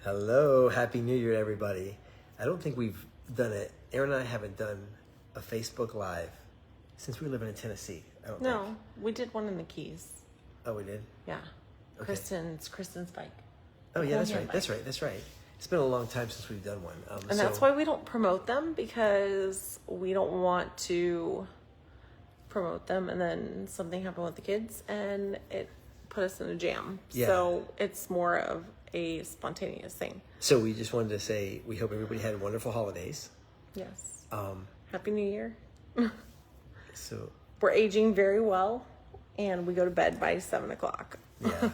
Hello, Happy New Year, everybody. I don't think we've done it. Aaron and I haven't done a Facebook Live since we were living in Tennessee. I don't think. No, we did one in the Keys. Oh, we did? Yeah. Okay. Kristen's bike. Oh, yeah, that's right. Bike. That's right. It's been a long time since we've done one. And that's why we don't promote them, because we don't want to promote them and then something happened with the kids and it put us in a jam. Yeah. So it's more of a spontaneous thing. So we just wanted to say we hope everybody had wonderful holidays. Yes. Um, Happy New Year. so, We're aging very well, and we go to bed by 7:00. yeah.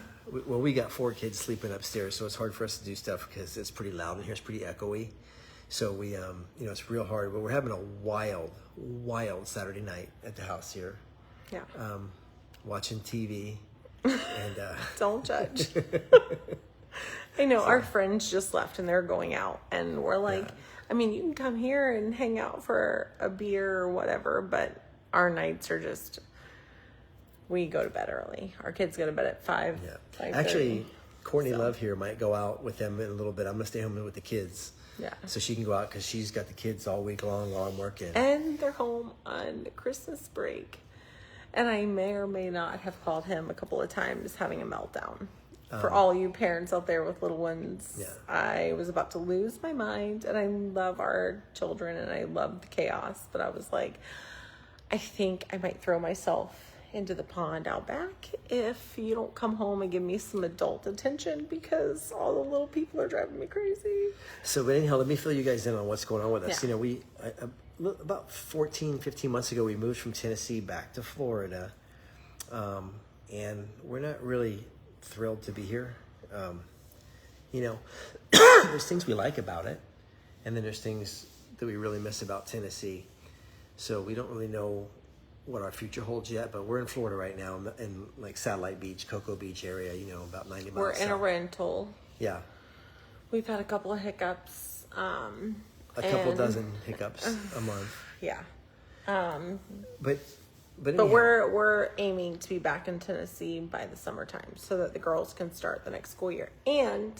Well, we got 4 kids sleeping upstairs, so it's hard for us to do stuff because it's pretty loud in here. It's pretty echoey. So we, it's real hard. But we're having a wild Saturday night at the house here. Yeah. Watching TV. And Don't judge. I know our friends just left and they're going out, and we're like, Yeah. I mean, you can come here and hang out for a beer or whatever, but our nights are just, we go to bed early. Our kids go to bed at 5. yeah. 5:30. Actually, Courtney Love here might go out with them in a little bit. I'm gonna stay home with the kids. Yeah. So she can go out because she's got the kids all week long while I'm working. And they're home on Christmas break. And I may or may not have called him a couple of times having a meltdown. For all you parents out there with little ones, Yeah. I was about to lose my mind, and I love our children and I love the chaos, but I was like, I think I might throw myself into the pond out back if you don't come home and give me some adult attention, because all the little people are driving me crazy. So, but anyhow, let me fill you guys in on what's going on with us. Yeah. About 15 months ago, we moved from Tennessee back to Florida. And we're not really thrilled to be here. There's things we like about it, and then there's things that we really miss about Tennessee. So we don't really know what our future holds yet, but we're in Florida right now in like Satellite Beach, Cocoa Beach area, about 90 miles We're in a south. rental. Yeah. We've had a couple of hiccups. A couple dozen hiccups a month. Yeah. But But anyhow, we're aiming to be back in Tennessee by the summertime so that the girls can start the next school year. And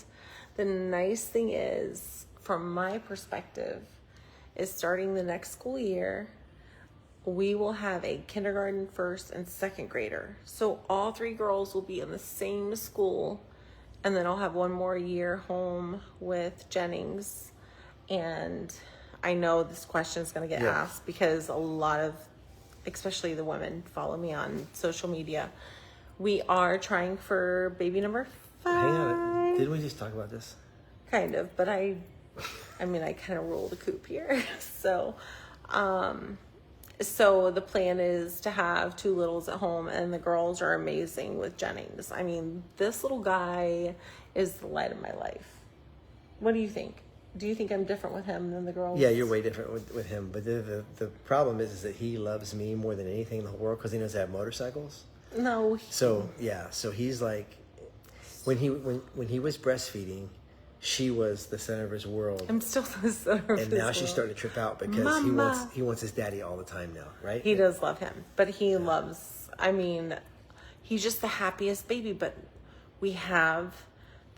the nice thing is, from my perspective, is starting the next school year, we will have a kindergarten, first, and second grader. So all 3 girls will be in the same school, and then I'll have one more year home with Jennings. And I know this question is going to get Yeah. asked because a lot of, especially the women, follow me on social media. We are trying for baby number 5. hang on. Didn't we just talk about this? Kind of, but I kind of rule the coop here. So the plan is to have 2 littles at home, and the girls are amazing with Jennings. I mean, this little guy is the light of my life. What do you think? Do you think I'm different with him than the girls? Yeah, you're way different with him. But the problem is that he loves me more than anything in the whole world because he knows I have motorcycles. No. So he's like, when he was breastfeeding, she was the center of his world. I'm still the center of And his now she's world. starting to trip out because Mama. he wants his daddy all the time now, right? He does love him, but he loves, he's just the happiest baby. But we have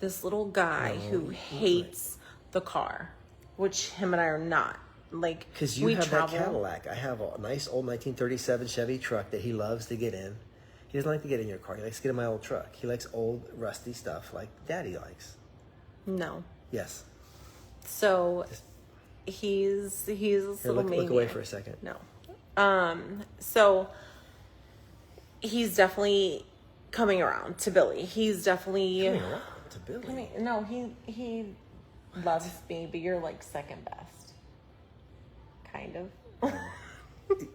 this little guy who hates the car, which him and I are not. Like, Because you have that Cadillac. I have a nice old 1937 Chevy truck that he loves to get in. He doesn't like to get in your car. He likes to get in my old truck. He likes old, rusty stuff like Daddy likes. No. Yes. So he's this Here, little look maniac. away for a second. No. So he's definitely coming around to Billy. He's definitely Coming around to Billy. No, he loves me, but you're like second best. Kind of.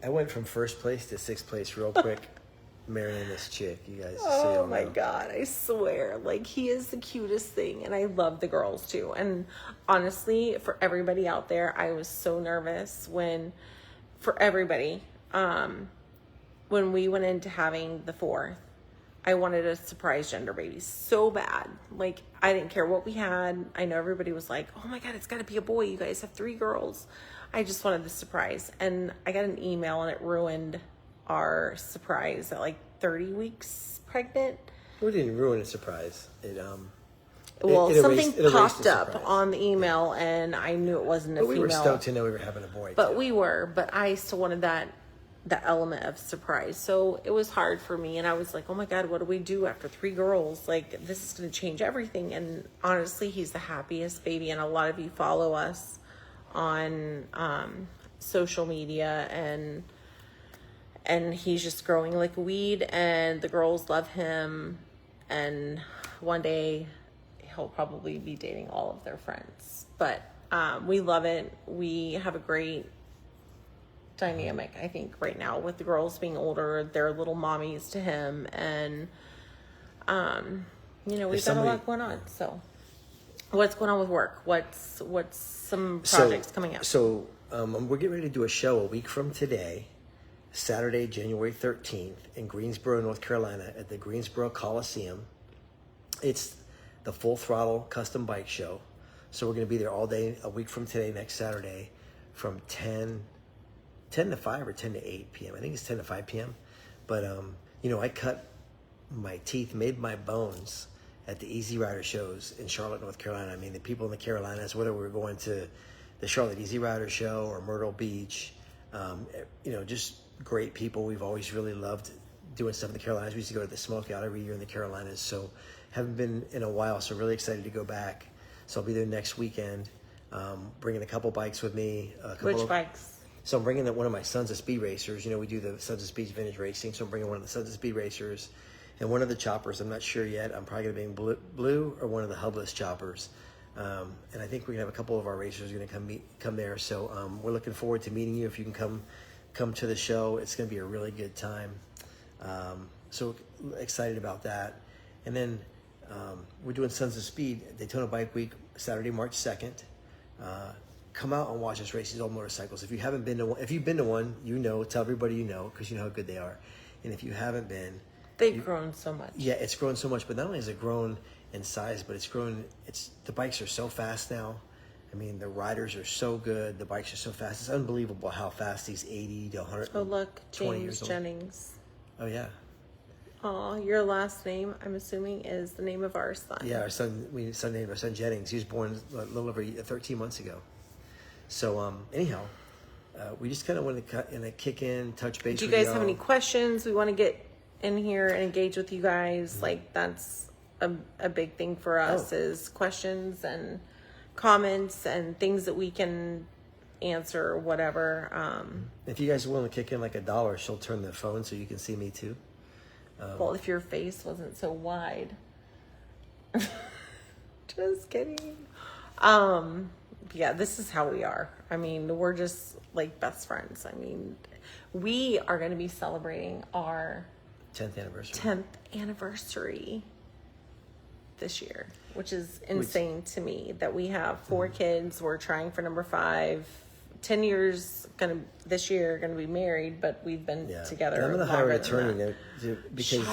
I went from first place to sixth place real quick, marrying this chick. You guys, so Oh y'all my know. God, I swear. Like, he is the cutest thing, and I love the girls too. And honestly, for everybody out there, I was so nervous for everybody, when we went into having the 4th, I wanted a surprise gender baby so bad. Like, I didn't care what we had. I know everybody was like, oh my God, it's got to be a boy. You guys have 3 girls. I just wanted the surprise. And I got an email and it ruined our surprise at like 30 weeks pregnant. We didn't ruin a surprise. Well, it something erased the popped up surprise. on the email, and I knew it wasn't a But we female. were stoked to know we were having a boy. But too. we were, but I still wanted that element of surprise. So it was hard for me, and I was like, oh my God, what do we do after 3 girls? Like, this is going to change everything. And honestly, he's the happiest baby, and a lot of you follow us on social media, and he's just growing like a weed, and the girls love him, and one day he'll probably be dating all of their friends. But we love it. We have a great dynamic, I think, right now with the girls being older. They're little mommies to him, and we've got a lot going on. So what's going on with work? What's some projects coming up? So we're getting ready to do a show a week from today, Saturday, January 13th, in Greensboro, North Carolina, at the Greensboro Coliseum. It's the Full Throttle Custom Bike Show. So we're going to be there all day, a week from today, next Saturday, from 10 to 5 or 10 to 8 p.m. I think it's 10 to 5 p.m. But, I cut my teeth, made my bones at the Easy Rider shows in Charlotte, North Carolina. I mean, the people in the Carolinas, whether we're going to the Charlotte Easy Rider show or Myrtle Beach, just great people. We've always really loved doing stuff in the Carolinas. We used to go to the Smoke Out every year in the Carolinas. So haven't been in a while, so really excited to go back. So I'll be there next weekend, bringing a couple bikes with me. Which bikes? So I'm bringing one of my Sons of Speed racers. We do the Sons of Speed vintage racing. So I'm bringing one of the Sons of Speed racers and one of the choppers. I'm not sure yet. I'm probably going to be blue or one of the hubless choppers. And I think we're going to have a couple of our racers going to come there. So we're looking forward to meeting you. If you can come to the show, it's going to be a really good time. So excited about that. And then we're doing Sons of Speed Daytona Bike Week, Saturday, March 2nd. Come out and watch us race these old motorcycles. If you've been to one, tell everybody because you know how good they are. And if you haven't been, they've grown so much. Yeah, it's grown so much. But not only has it grown in size, but the bikes are so fast now. I mean, the riders are so good. The bikes are so fast. It's unbelievable how fast these 80 to 100. Oh, look, James Jennings. Oh, yeah. Oh, your last name, I'm assuming, is the name of our son. Yeah, our son. We named our son Jennings. He was born a little over 13 months ago. So anyhow, we just kind of want to kick in, touch base. Do you guys have any questions? We want to get in here and engage with you guys. Mm-hmm. Like, that's a big thing for us is questions and comments and things that we can answer or whatever. If you guys are willing to kick in like $1, she'll turn the phone so you can see me too. Well, if your face wasn't so wide. Just kidding. Yeah, this is how we are. I mean, we're just like best friends. I mean, we are going to be celebrating our 10th anniversary this year, which is insane to me that we have 4 kids. We're trying for number 5. 10 years this year going to be married, but we've been together. And I'm going to hire an attorney because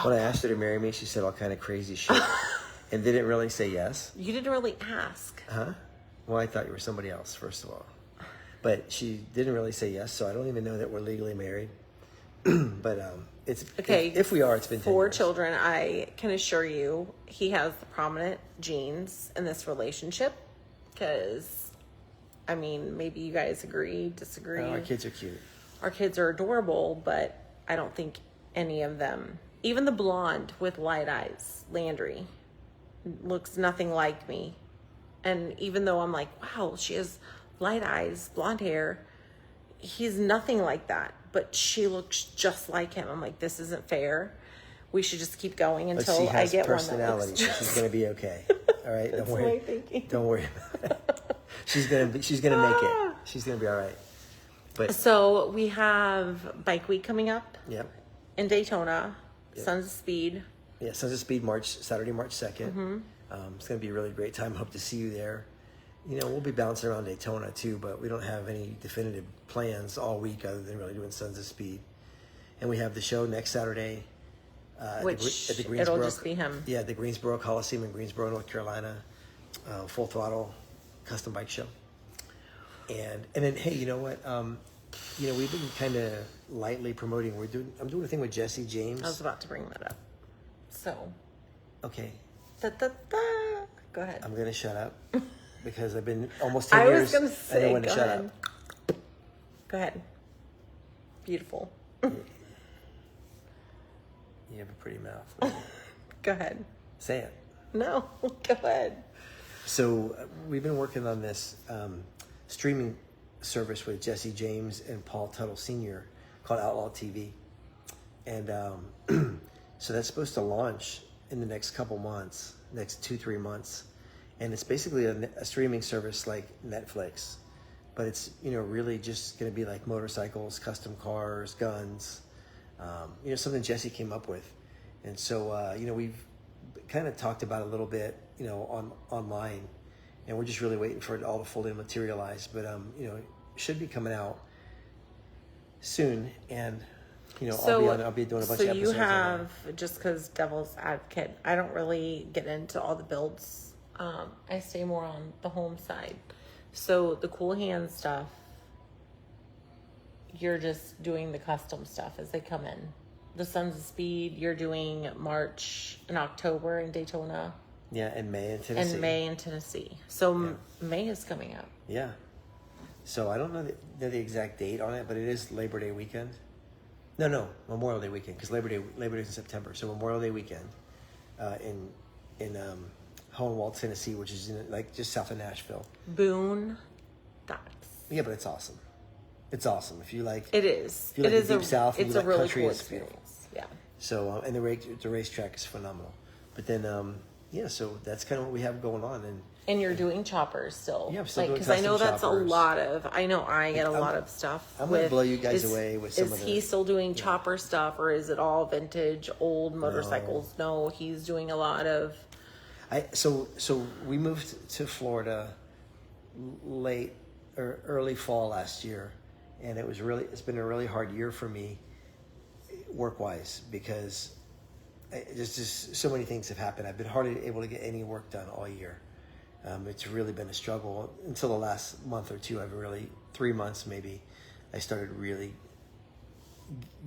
when I asked her to marry me, she said all kind of crazy shit and didn't really say yes. You didn't really ask. Huh? Well, I thought you were somebody else, first of all. But she didn't really say yes, so I don't even know that we're legally married. But it's okay. If we are, it's been 4 children. I can assure you, he has the prominent genes in this relationship. Because, I mean, maybe you guys disagree. Our kids are cute. Our kids are adorable, but I don't think any of them, even the blonde with light eyes, Landry, looks nothing like me. And even though I'm like, wow, she has light eyes, blonde hair, he's nothing like that. But she looks just like him. I'm like, this isn't fair. We should just keep going until I get one that looks just... She's going to be okay. All right? Don't worry. My thinking. Don't worry about it. She's going to make it. She's going to be all right. But so we have Bike Week coming up. Yep. In Daytona. Yep. Sons of Speed. Yeah, Sons of Speed, Saturday, March 2nd. Mm-hmm. It's going to be a really great time. Hope to see you there. We'll be bouncing around Daytona too, but we don't have any definitive plans all week other than really doing Sons of Speed. And we have the show next Saturday. At the Greensboro, it'll just be him. Yeah, the Greensboro Coliseum in Greensboro, North Carolina. Full Throttle Custom Bike Show. And then, hey, you know what? We've been kind of lightly promoting. I'm doing a thing with Jesse James. I was about to bring that up. So. Okay. Go ahead. I'm going to shut up because I've been almost 10 I years. was going to say, I know when to go shut ahead. up. Go ahead. Beautiful. You have a pretty mouth. Go ahead. Say it. No, go ahead. So we've been working on this streaming service with Jesse James and Paul Tuttle Sr. called Outlaw TV. And so that's supposed to launch in the next couple months, next 2-3 months. And it's basically a streaming service like Netflix, but it's, really just going to be like motorcycles, custom cars, guns, something Jesse came up with. And so, we've kind of talked about it a little bit, online, and we're just really waiting for it all to fully materialize. But, it should be coming out soon. And, I'll be doing a bunch of episodes. So you have, just because devil's advocate, I don't really get into all the builds. I stay more on the home side. So the Cool Hand stuff, you're just doing the custom stuff as they come in. The Sons of Speed, you're doing March and October in Daytona. Yeah, and May in Tennessee. So May is coming up. Yeah. So I don't know the exact date on it, but it is Labor Day weekend. No, Memorial Day weekend, because Labor Day is in September. So Memorial Day weekend in Hohenwald, Tennessee, which is just south of Nashville. Boone Docks. Yeah, but it's awesome. It's awesome. If you like, it is. If you like it is the Deep South, and it's you a like really country, cool it's experience. Yeah. So and the racetrack is phenomenal. But then so that's kind of what we have going on. And you're doing choppers still. Yeah, I'm still doing because I know custom that's choppers. a lot of. I know I get a lot of stuff. I'm gonna blow you guys away with some of Is he the. still doing chopper stuff, or is it all vintage, old motorcycles? No, he's doing a lot of. So we moved to Florida late or early fall last year, and it's been a really hard year for me work-wise, because there's just so many things have happened. I've been hardly able to get any work done all year. It's really been a struggle until the last month or two. 3 months maybe, I started really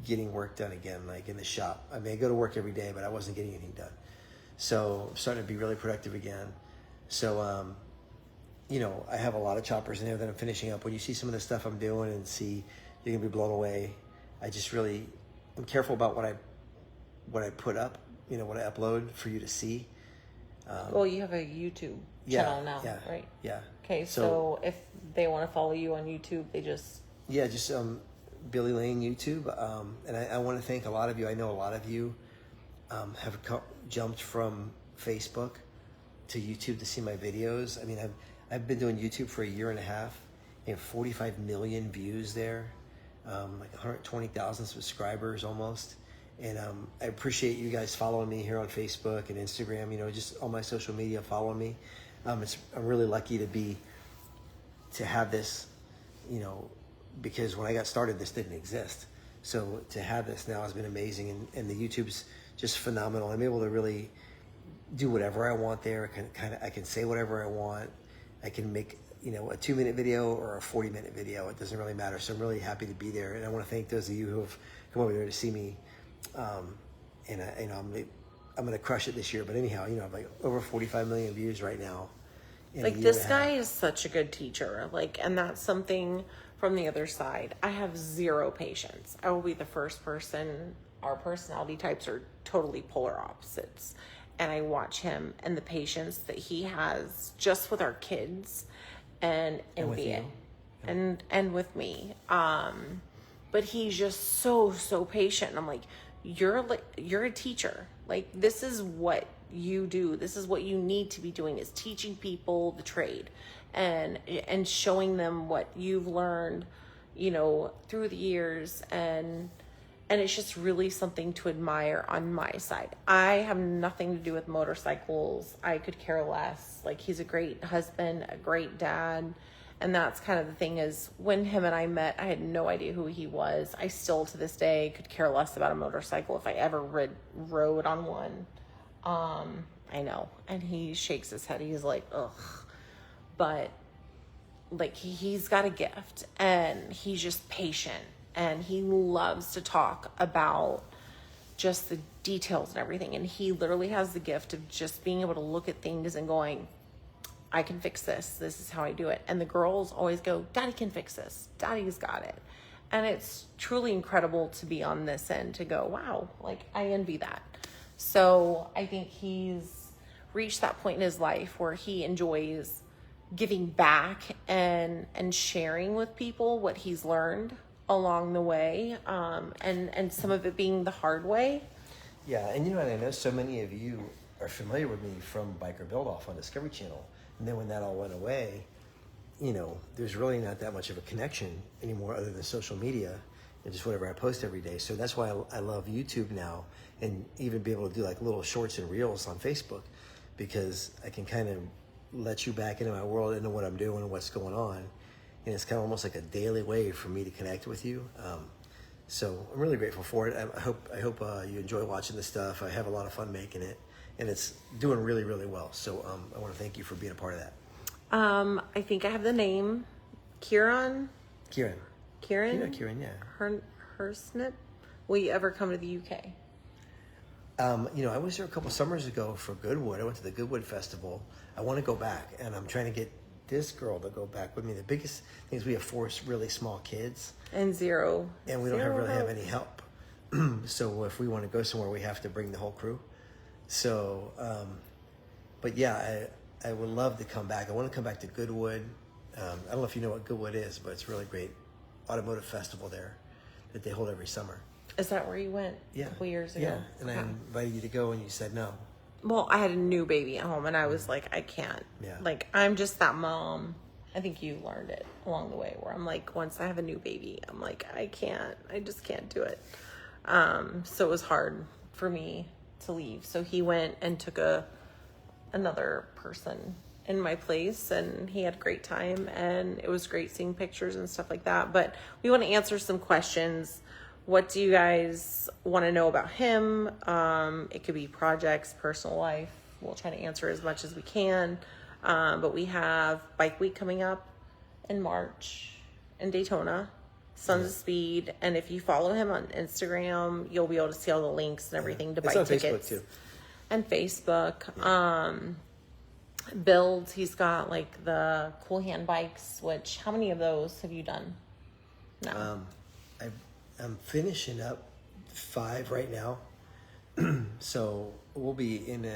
getting work done again, like in the shop. I mean, I go to work every day, but I wasn't getting anything done. So I'm starting to be really productive again. So, I have a lot of choppers in there that I'm finishing up. When you see some of the stuff I'm doing and see, you're gonna be blown away. I'm careful about what I put up, what I upload for you to see. Well, you have a YouTube channel now, right? Yeah. Okay, so if they want to follow you on YouTube, they just. Yeah, just Billy Lane YouTube. And I want to thank a lot of you. I know a lot of you have jumped from Facebook to YouTube to see my videos. I mean, I've been doing YouTube for a year and a half. I have 45 million views there, like 120,000 subscribers almost. And I appreciate you guys following me here on Facebook and Instagram. Just all my social media, follow me. I'm really lucky to have this, because when I got started, this didn't exist. So to have this now has been amazing, and the YouTube's just phenomenal. I'm able to really do whatever I want there. I can say whatever I want. I can make a 2-minute video or a 40-minute video. It doesn't really matter. So I'm really happy to be there, and I want to thank those of you who have come over there to see me. And I'm gonna crush it this year. But anyhow, I've like over 45 million views right now. Like, this guy is such a good teacher. And that's something from the other side. I have zero patience. I will be the first person. Our personality types are totally polar opposites. And I watch him and the patience that he has just with our kids and envy it. And with me. But he's just so patient. And I'm like, you're a teacher. Like, this is what you do. This is what you need to be doing, is teaching people the trade and showing them what you've learned, through the years. And it's just really something to admire on my side. I have nothing to do with motorcycles. I could care less. Like, he's a great husband, a great dad. And that's kind of the thing, is when him and I met, I had no idea who he was. I still, to this day, could care less about a motorcycle if I ever rode on one. I know. And he shakes his head. He's like, ugh. But, like, he's got a gift, and he's just patient. And he loves to talk about just the details and everything. And he literally has the gift of just being able to look at things and going, I can fix this. This is how I do it. And the girls always go, Daddy can fix this. Daddy's got it. And it's truly incredible to be on this end to go, wow, like I envy that. So I think he's reached that point in his life where he enjoys giving back and sharing with people what he's learned along the way, and some of it being the hard way. Yeah, and you know what, I know so many of you are familiar with me from Biker Build Off on Discovery Channel, and then when that all went away, you know, there's really not that much of a connection anymore other than social media and just whatever I post every day. So that's why I love YouTube now, and even be able to do like little shorts and reels on Facebook, because I can kind of let you back into my world, into what I'm doing and what's going on. And it's kind of almost like a daily way for me to connect with you. So I'm really grateful for it. I hope you enjoy watching this stuff. I have a lot of fun making it, and it's doing really, really well. So I want to thank you for being a part of that. I think I have the name Kieran. Kieran, yeah. Hersnip. Will you ever come to the UK? You know, I was there a couple summers ago for Goodwood. I went to the Goodwood Festival. I want to go back, and I'm trying to get this girl to go back with me. The biggest thing is we have 4 really small kids. And zero. And we don't really have any help. So if we want to go somewhere, we have to bring the whole crew. So, but yeah, I would love to come back. I want to come back to Goodwood. I don't know if you know what Goodwood is, but it's a really great automotive festival there that they hold every summer. Is that where you went a Yeah. couple years ago? Yeah, and I invited you to go, and you said no. Well, I had a new baby at home, and I was like, I can't. Yeah. Like, I'm just that mom. I think you learned it along the way, where I'm like, once I have a new baby, I'm like, I just can't do it. So it was hard for me to leave. So he went and took another person in my place, and he had a great time, and it was great seeing pictures and stuff like that. But we want to answer some questions. What do you guys want to know about him? It could be projects, personal life. We'll try to answer as much as we can. But we have Bike Week coming up in March in Daytona, Sons of Speed. And if you follow him on Instagram, you'll be able to see all the links and everything to buy tickets. Facebook too. And Facebook. Builds, he's got like the cool hand bikes, which, how many of those have you done? No. I'm finishing up 5 right now. So we'll be in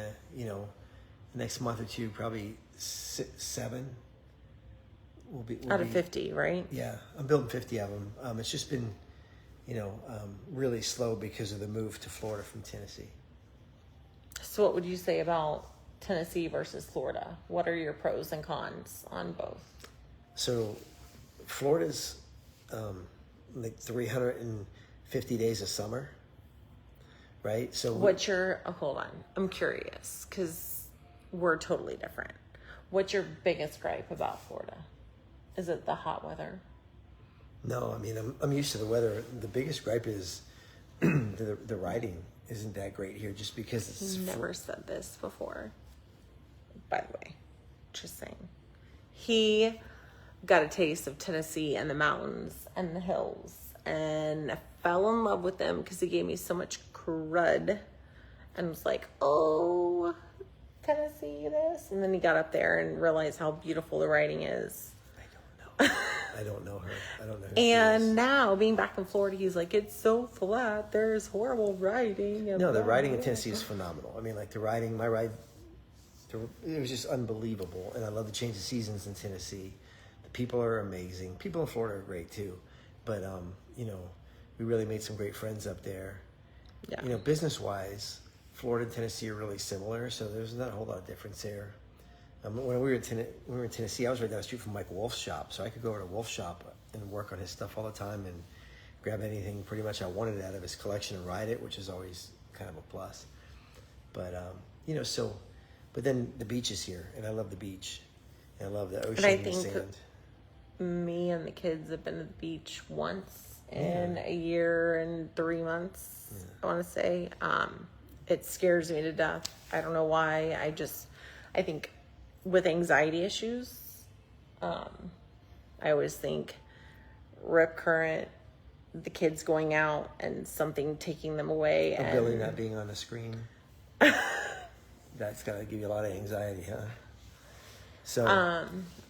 next month or two, probably 7. We'll Out of 50, right? Yeah, I'm building 50 of them. It's just been, really slow because of the move to Florida from Tennessee. So what would you say about Tennessee versus Florida? What are your pros and cons on both? So Florida's like 350 days of summer, right? So hold on, I'm curious, because we're totally different. What's your biggest gripe about Florida? Is it the hot weather? No, I mean, I'm used to the weather. The biggest gripe is the riding isn't that great here, just because it's never said this before, by the way, just saying. He got a taste of Tennessee and the mountains and the hills, and I fell in love with them because he gave me so much crud, and was like, oh, Tennessee this, and then he got up there and realized how beautiful the riding is. I don't know her. I don't know who And she is. now being back in Florida, he's like, it's so flat, there's horrible riding. No, the riding in Tennessee is phenomenal. I mean, like my ride, it was just unbelievable, and I love the change of seasons in Tennessee. People are amazing. People in Florida are great too, but we really made some great friends up there. Yeah. Business wise, Florida and Tennessee are really similar, so there's not a whole lot of difference there. When we were in Tennessee, I was right down the street from Mike Wolf's shop, so I could go over to Wolf's shop and work on his stuff all the time and grab anything pretty much I wanted out of his collection and ride it, which is always kind of a plus. But but then the beach is here, and I love the beach, and I love the ocean and the sand. Me and the kids have been to the beach once in a year and 3 months, I want to say. It scares me to death. I don't know why. I think with anxiety issues, I always think rip current, the kids going out and something taking them away. Or And Billy not being on the screen. That's gotta give you a lot of anxiety, huh? So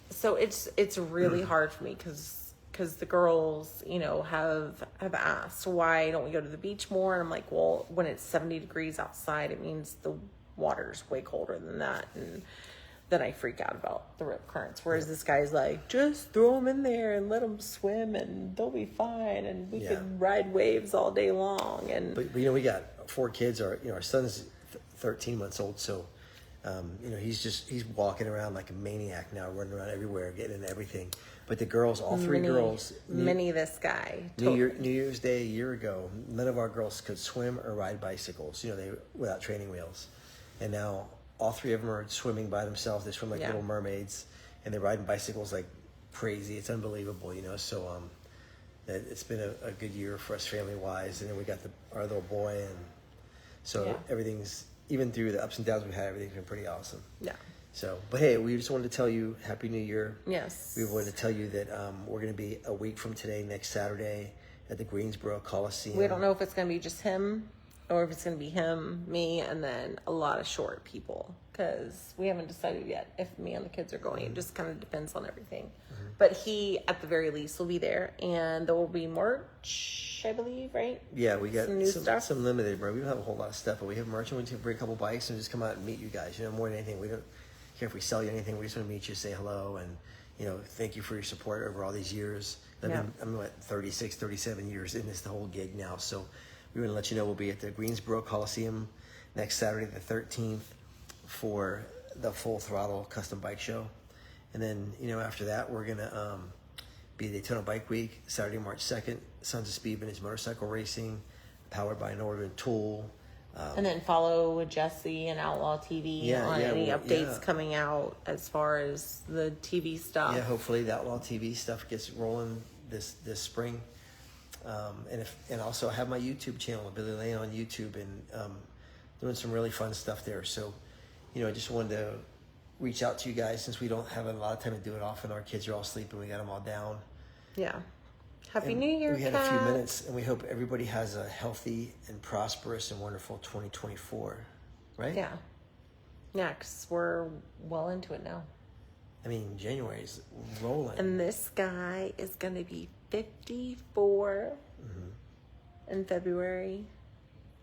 so it's really hard for me because the girls, you know, have asked, why don't we go to the beach more? And I'm like, well, when it's 70 degrees outside, it means the water's way colder than that. And then I freak out about the rip currents. Whereas this guy's like, just throw them in there and let them swim and they'll be fine. And we can ride waves all day long. And but you know, we got 4 kids. Our son's 13 months old, so you know, he's walking around like a maniac now, running around everywhere, getting into everything. But the girls, all 3 girls, this guy. New Year's Day a year ago, none of our girls could swim or ride bicycles. You know, they without training wheels, and now all 3 of them are swimming by themselves. They swim like little mermaids, and they're riding bicycles like crazy. It's unbelievable, you know. So it's been a good year for us family wise, and then we got our little boy, and so everything's, even through the ups and downs we've had, everything's been pretty awesome. Yeah. So, but hey, we just wanted to tell you Happy New Year. Yes. We wanted to tell you that we're going to be a week from today, next Saturday, at the Greensboro Coliseum. We don't know if it's going to be just him or if it's going to be him, me, and then a lot of short people, because we haven't decided yet if me and the kids are going. It just kind of depends on everything. But he, at the very least, will be there, and there will be merch, I believe, right? Yeah, we got some new stuff. Some limited, bro. We don't have a whole lot of stuff, but we have merch, and we can bring a couple bikes and just come out and meet you guys. You know, more than anything, we don't care if we sell you anything. We just want to meet you, say hello, and, you know, thank you for your support over all these years. I'm what, 36, 37 years in this, the whole gig now. So we want to let you know we'll be at the Greensboro Coliseum next Saturday, the 13th, for the Full Throttle Custom Bike Show. And then, you know, after that, we're going to be at Daytona Bike Week, Saturday, March 2nd, Sons of Speed Vintage Motorcycle Racing, powered by Northern Tool. And then follow Jesse and Outlaw TV on any updates coming out as far as the TV stuff. Yeah, hopefully the Outlaw TV stuff gets rolling this spring. And also I have my YouTube channel, Billy Lane on YouTube, and doing some really fun stuff there. So, you know, I just wanted to reach out to you guys since we don't have a lot of time to do it often. Our kids are all sleeping. We got them all down. Yeah. Happy New Year, we had a few minutes, and we hope everybody has a healthy and prosperous and wonderful 2024, right? Yeah. Yeah, 'cause we're well into it now. I mean, January's rolling. And this guy is going to be 54 in February,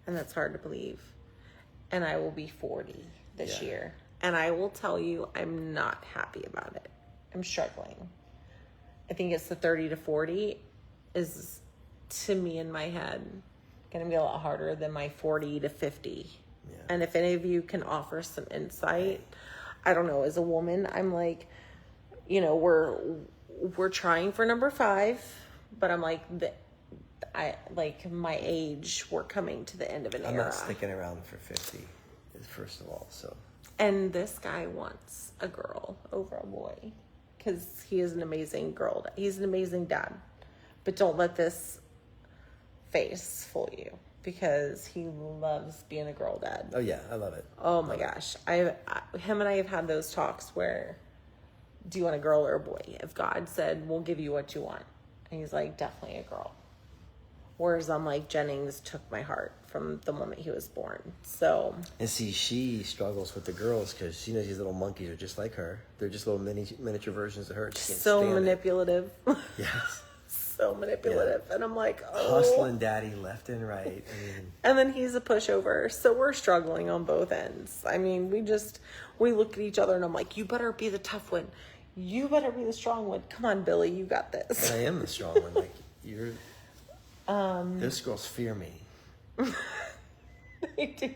and that's hard to believe. And I will be 40 this year. And I will tell you, I'm not happy about it. I'm struggling. I think it's the 30 to 40 is, to me in my head, going to be a lot harder than my 40 to 50. Yeah. And if any of you can offer some insight, I don't know, as a woman, I'm like, you know, we're trying for number 5, but I'm like, my age, we're coming to the end of an era. I'm not sticking around for 50, first of all, so. And this guy wants a girl over a boy because he is an amazing girl. He's an amazing dad. But don't let this face fool you because he loves being a girl dad. Oh, yeah, I love it. Oh, my gosh. Him and I have had those talks where, do you want a girl or a boy? If God said, we'll give you what you want. And he's like, definitely a girl. Whereas I'm like, Jennings took my heart from the moment he was born. So. And see, she struggles with the girls because she knows these little monkeys are just like her. They're just little miniature versions of her. She can't so manipulative. Yes. So manipulative. Yeah. And I'm like, oh. Hustling daddy left and right. I mean. And then he's a pushover. So we're struggling on both ends. I mean, we look at each other and I'm like, you better be the tough one. You better be the strong one. Come on, Billy, you got this. And I am the strong one. Like, you're. Those girls fear me. They do.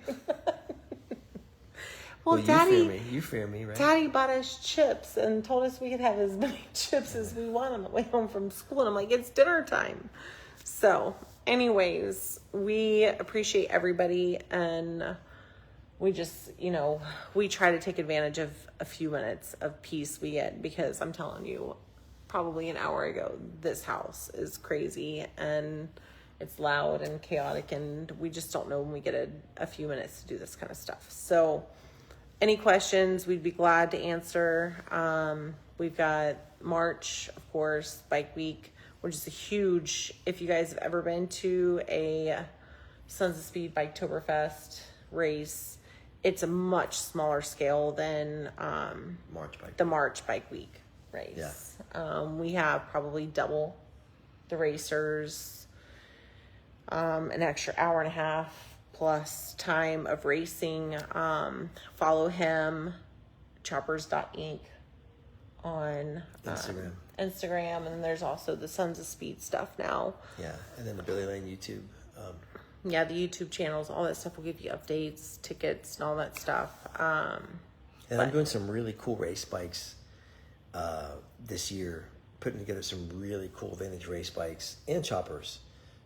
Well, Daddy, you fear me, right? Daddy bought us chips and told us we could have as many chips as we want on the way home from school. And I'm like, it's dinner time. So, anyways, we appreciate everybody. And we just, you know, we try to take advantage of a few minutes of peace we get. Because I'm telling you, probably an hour ago, this house is crazy. And it's loud and chaotic, and we just don't know when we get a few minutes to do this kind of stuff. So any questions, we'd be glad to answer. We've got March, of course, Bike Week. which is a huge, if you guys have ever been to a Sons of Speed Biketoberfest race, it's a much smaller scale than March bike. the March Bike Week race. Yeah. We have probably double the racers, an extra hour and a half plus time of racing. Follow him, choppers.inc on Instagram, and then there's also the Sons of Speed stuff now. Yeah, and then the Billy Lane YouTube. Yeah, the YouTube channels, all that stuff will give you updates, tickets, and all that stuff. And I'm doing some really cool race bikes this year, putting together some really cool vintage race bikes and choppers.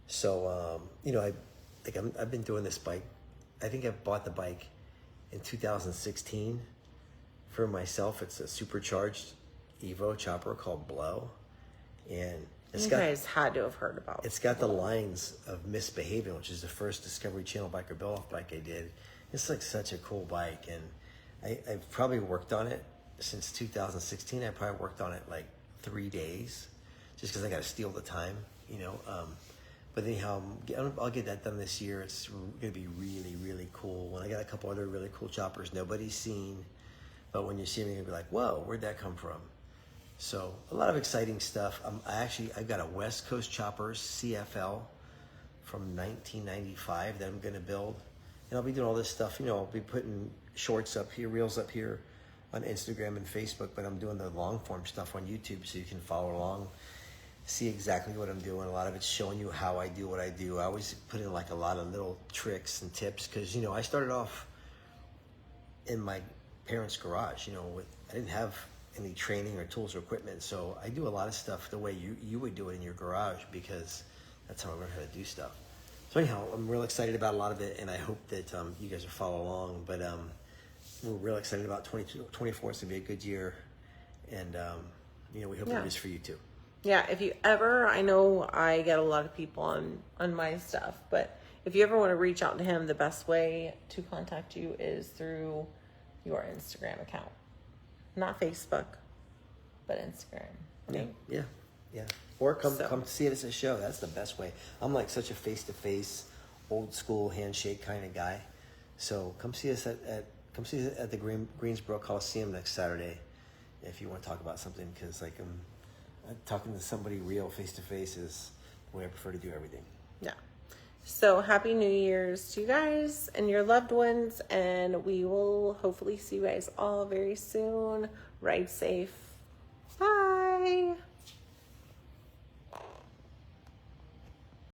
So, I've been doing this bike. I think I bought the bike in 2016 for myself. It's a supercharged Evo chopper called Blow. And You guys had to have heard about it. It's got the lines of Misbehaving, which is the first Discovery Channel biker build-off bike I did. It's like such a cool bike, and I've probably worked on it since 2016. I probably worked on it like 3 days, just because I got to steal the time, But anyhow, I'll get that done this year. It's going to be really, really cool. And I got a couple other really cool choppers nobody's seen, but when you see them, you're going to be like, whoa, where'd that come from? So a lot of exciting stuff. I've got a West Coast Choppers CFL from 1995 that I'm going to build. And I'll be doing all this stuff. I'll be putting shorts up here, reels up here on Instagram and Facebook, but I'm doing the long form stuff on YouTube so you can follow along, see exactly what I'm doing. A lot of it's showing you how I do what I do. I always put in like a lot of little tricks and tips because, I started off in my parents' garage, I didn't have any training or tools or equipment. So I do a lot of stuff the way you would do it in your garage because that's how I learned how to do stuff. So anyhow, I'm real excited about a lot of it, and I hope that you guys will follow along. But we're real excited about 2024. It's going to be a good year, and we hope it is for you too. Yeah, if you ever, I know I get a lot of people on my stuff, but if you ever want to reach out to him, the best way to contact you is through your Instagram account. Not Facebook, but Instagram. Right? Yeah. Or come see us at a show. That's the best way. I'm like such a face-to-face, old school handshake kind of guy. So come see us at the Greensboro Coliseum next Saturday if you want to talk about something, because talking to somebody real face-to-face is the way I prefer to do everything. Yeah. So happy New Year's to you guys and your loved ones, and we will hopefully see you guys all very soon. Ride safe. Bye.